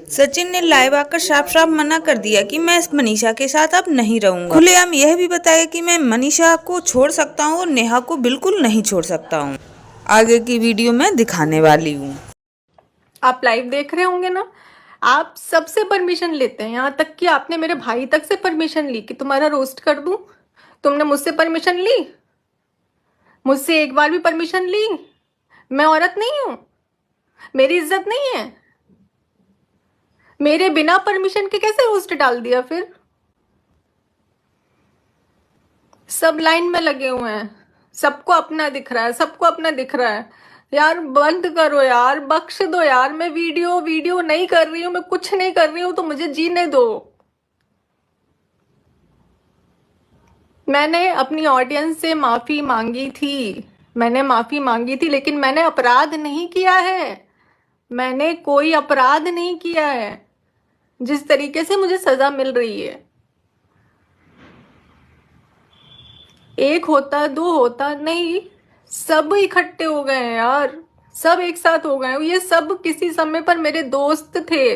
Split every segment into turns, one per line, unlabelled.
सचिन ने लाइव आकर साफ साफ मना कर दिया कि मैं मनीषा के साथ अब नहीं रहूंगा। खुलेआम यह भी बताया कि मैं मनीषा को छोड़ सकता हूं और नेहा को बिल्कुल नहीं छोड़ सकता हूं। आगे की वीडियो में दिखाने वाली हूं।
आप लाइव देख रहे होंगे ना, आप सबसे परमिशन लेते हैं, यहाँ तक कि आपने मेरे भाई तक से परमिशन ली कि तुम्हारा रोस्ट कर दूं। तुमने मुझसे परमिशन ली? मुझसे एक बार भी परमिशन ली? मैं औरत नहीं हूं? मेरी इज्जत नहीं है? मेरे बिना परमिशन के कैसे रोस्ट डाल दिया? फिर सब लाइन में लगे हुए हैं, सबको अपना दिख रहा है, सबको अपना दिख रहा है। यार बंद करो यार, बख्श दो यार। मैं वीडियो नहीं कर रही हूँ, मैं कुछ नहीं कर रही हूँ, तो मुझे जीने दो। मैंने अपनी ऑडियंस से माफी मांगी थी, लेकिन मैंने अपराध नहीं किया है। मैंने कोई अपराध नहीं किया है। जिस तरीके से मुझे सजा मिल रही है, एक होता दो होता नहीं, सब इकट्ठे हो गए हैं यार, सब एक साथ हो गए। ये सब किसी समय पर मेरे दोस्त थे,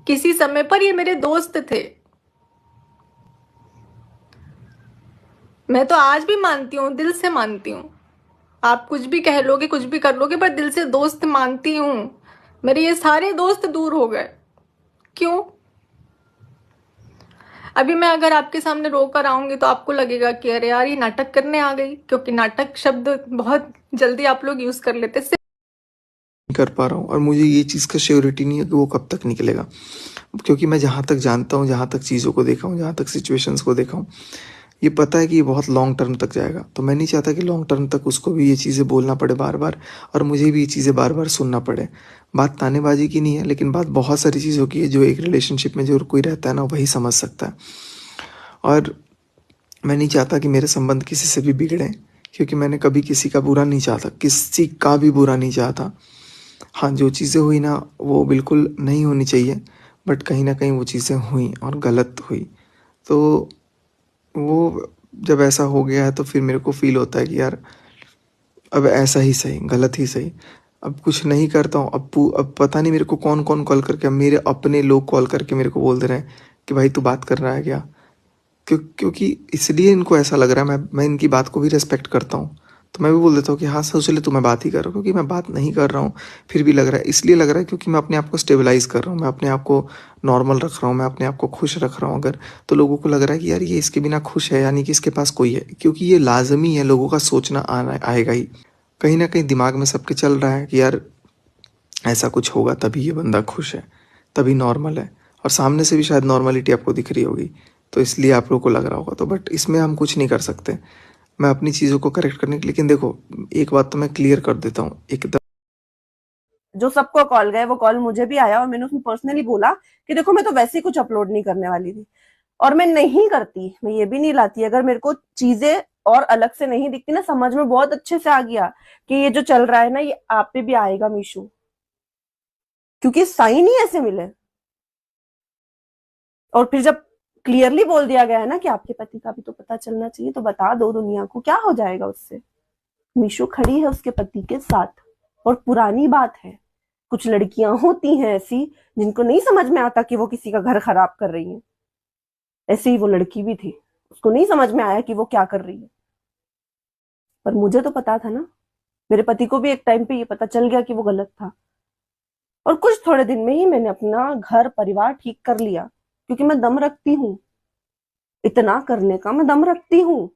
किसी समय पर ये मेरे दोस्त थे। मैं तो आज भी मानती हूँ, दिल से मानती हूँ। आप कुछ भी कह लोगे, कुछ भी कर लोगे, पर दिल से दोस्त मानती हूँ। मेरे ये सारे दोस्त दूर हो गए, क्यों? अभी मैं अगर आपके सामने रो कर आऊंगी तो आपको लगेगा कि अरे यार ये नाटक करने आ गई, क्योंकि नाटक शब्द बहुत जल्दी आप लोग यूज कर लेते
कर पा रहा हूँ और मुझे ये चीज़ का श्योरिटी नहीं है कि वो कब तक निकलेगा, क्योंकि मैं जहाँ तक जानता हूँ, जहाँ तक चीज़ों को देखा हूँ, जहाँ तक सिचुएशंस को देखा हूँ, ये पता है कि ये बहुत लॉन्ग टर्म तक जाएगा। तो मैं नहीं चाहता कि लॉन्ग टर्म तक उसको भी ये चीज़ें बोलना पड़े बार बार, और मुझे भी ये चीज़ें बार बार सुनना पड़े। बात तानेबाजी की नहीं है, लेकिन बात बहुत सारी चीज़ों की है जो एक रिलेशनशिप में जो कोई रहता है ना, वही समझ सकता है। और मैं नहीं चाहता कि मेरे संबंध किसी से भी बिगड़े, क्योंकि मैंने कभी किसी का बुरा नहीं चाहता, किसी का भी बुरा नहीं चाहता। हाँ, जो चीज़ें हुई ना वो बिल्कुल नहीं होनी चाहिए, बट कहीं न कहीं वो चीज़ें हुई और गलत हुई। तो वो जब ऐसा हो गया है तो फिर मेरे को फ़ील होता है कि यार अब ऐसा ही सही, गलत ही सही। अब कुछ नहीं करता हूँ, अब पता नहीं मेरे को कौन-कौन कॉल करके, अब मेरे अपने लोग कॉल करके मेरे को बोल दे रहे हैं कि भाई तू बात कर रहा है क्या? क्योंकि इसलिए इनको ऐसा लग रहा है, मैं इनकी बात को भी रिस्पेक्ट करता हूँ। तो मैं भी बोल देता हूँ कि हाँ, सोच ले, तो मैं बात ही कर रहा हूँ, क्योंकि मैं बात नहीं कर रहा हूँ। फिर भी लग रहा है, इसलिए लग रहा है क्योंकि मैं अपने आप को स्टेबलाइज़ कर रहा हूँ, मैं अपने आप को नॉर्मल रख रहा हूँ, मैं अपने आप को खुश रख रहा हूँ अगर, तो लोगों को लग रहा है कि यार ये इसके बिना खुश है, यानी कि इसके पास कोई है, क्योंकि ये लाज़मी है, लोगों का सोचना आना आएगा ही। कहीं न कहीं दिमाग में सबके चल रहा है कि यार ऐसा कुछ होगा तभी ये बंदा खुश है, तभी नॉर्मल है, और सामने से भी शायद नॉर्मलिटी आपको दिख रही होगी, तो इसलिए आप लोगों को लग रहा होगा। तो बट इसमें हम कुछ नहीं कर सकते, मैं अपनी चीज़ों को करेक्ट करने की। लेकिन देखो, एक बात तो मैं क्लियर कर देता हूँ एकदम।
जो सबको कॉल गए वो कॉल मुझे भी आया और मैंने उसमें पर्सनली बोला कि देखो मैं तो वैसे ही कुछ अपलोड नहीं करने वाली थी, और मैं नहीं करती, मैं ये भी नहीं लाती अगर मेरे को चीजें और अलग से नहीं दिखती ना, समझ में बहुत अच्छे से आ गया कि ये जो चल रहा है ना ये आप पे भी आएगा मीशू, क्योंकि साइन ही ऐसे मिले। और फिर जब क्लियरली बोल दिया गया है ना कि आपके पति का भी तो पता चलना चाहिए, तो बता दो दुनिया को, क्या हो जाएगा उससे? मीशू खड़ी है उसके पति के साथ, और पुरानी बात है, कुछ लड़कियां होती हैं ऐसी जिनको नहीं समझ में आता कि वो किसी का घर खराब कर रही हैं। ऐसे ही वो लड़की भी थी, उसको नहीं समझ में आया कि वो क्या कर रही है, पर मुझे तो पता था ना। मेरे पति को भी एक टाइम पे ये पता चल गया कि वो गलत था, और कुछ थोड़े दिन में ही मैंने अपना घर परिवार ठीक कर लिया, क्योंकि मैं दम रखती हूँ, इतना करने का मैं दम रखती हूँ।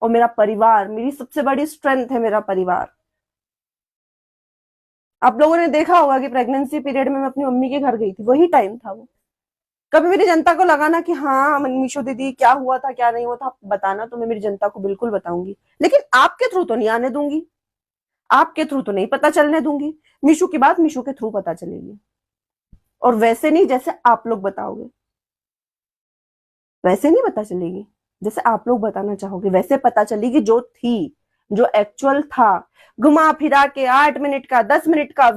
और मेरा परिवार मेरी सबसे बड़ी स्ट्रेंथ है, मेरा परिवार। आप लोगों ने देखा होगा कि प्रेगनेंसी पीरियड में मैं अपनी मम्मी के घर गई थी, वही टाइम था वो। कभी मेरी जनता को लगा ना कि हाँ मीशू दीदी क्या हुआ था क्या नहीं हुआ था बताना, तो मैं मेरी जनता को बिल्कुल बताऊंगी, लेकिन आपके थ्रू तो नहीं आने दूंगी, आपके थ्रू तो नहीं पता चलने दूंगी। मीशू की बात मीशू के थ्रू पता चलेगी, और वैसे नहीं जैसे आप लोग बताओगे, वैसे नहीं पता चलेगी जैसे आप लोग बताना चाहोगे, वैसे पता चलेगी जो थी, जो एक्चुअल था। घुमा फिरा के 8 मिनट का 10 मिनट का